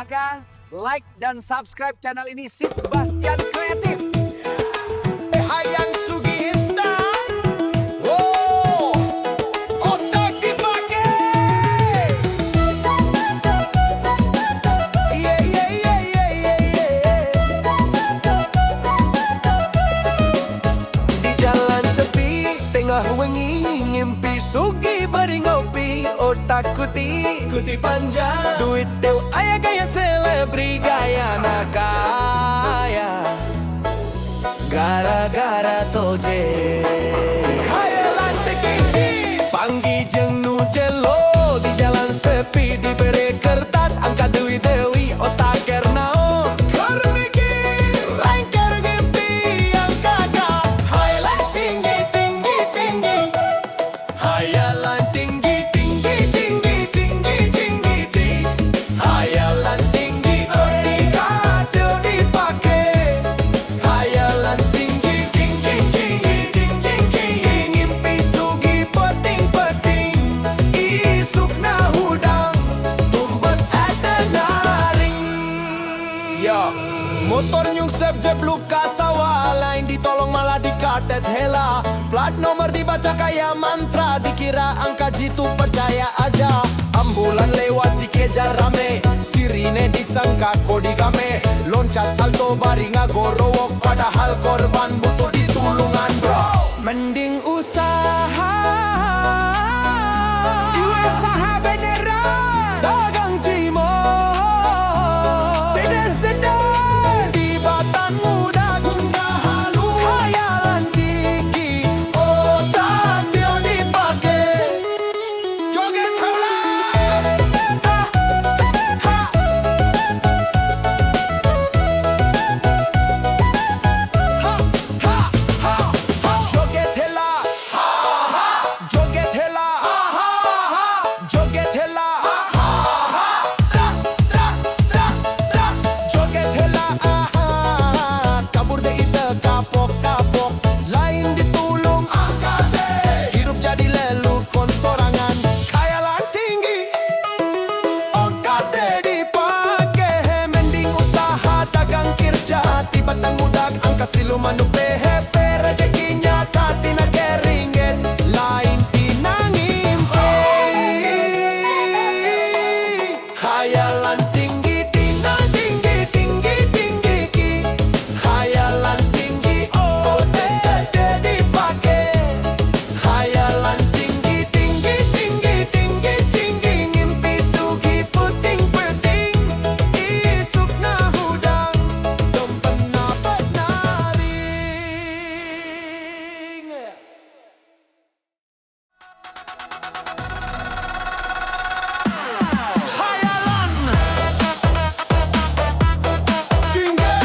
lupakan like dan subscribe channel ini Sip Bastian Kreatif. Hayang Sugi Instan. Oh, otak dipakai. Yeah, yeah, yeah, yeah, yeah, yeah. Di jalan sepi, tengah wengi, ngimpi Sugi bari ngopi. Otak kuti panjang, duit teu aya gaya selebri gaya nakaya. Gara-gara toje khayalan tekiji panggi jeung nu jelo di jalan sepi diberi kertas angka deui deui otak kernao keur mikir rangker ngimpi yang kagak khayalan tinggi tinggi tinggi khayalan tinggi tinggi tinggi tinggi tinggi tinggi khayalan tinggi otika teu dipake khayalan tinggi tinggi tinggi tinggi tinggi ngimpi Sugi peting peting isuk na hudang tumbet ada naring ya motor nyungsep jebluk ka sawah lain ditolong malah dikatet hela plat nomor dibaca kayak mantra dikira angka jitu percaya aja ambulan lewat dikejar rame sirine disangka kodigame loncat salto bari ngagorowok padahal korban butuh ditulungan bro mending usaha usaha beneran dagang cimol beda sedang di Batan muda gunda halu khayalan tinggi otak dia dipake joget heula ha ha joget hela joget hela joget hela joget hela kabur deh ite kapok kapok lain ditulung angkate hirup jadi lelu konsorangan khayalan tinggi angkate dipake mending usaha dagang kirja tiba tangudak angka siluman nu PHP rezekinya tatina keringet lain tinangimpi khayalan tinggi tina tinggi tinggi tinggi ki khayalan tinggi oh tete dipake khayalan tinggi tinggi tinggi tinggi tinggi ngimpi Sugi puting puting isuk na hudang dompet na naring khayalan tinggi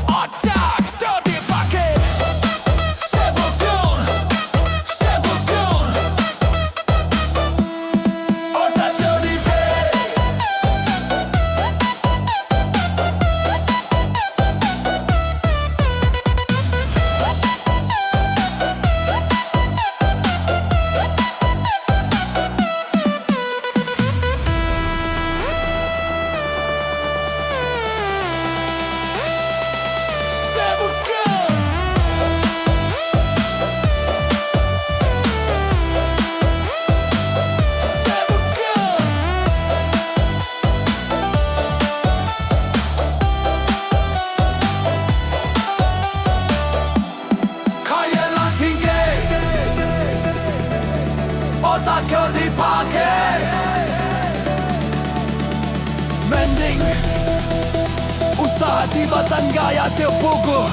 otak teu dipake sebutkeun otak teu dipake sebutkeun khayalan tinggi otak kau dipake mending usaha di Batan gaya teu puguh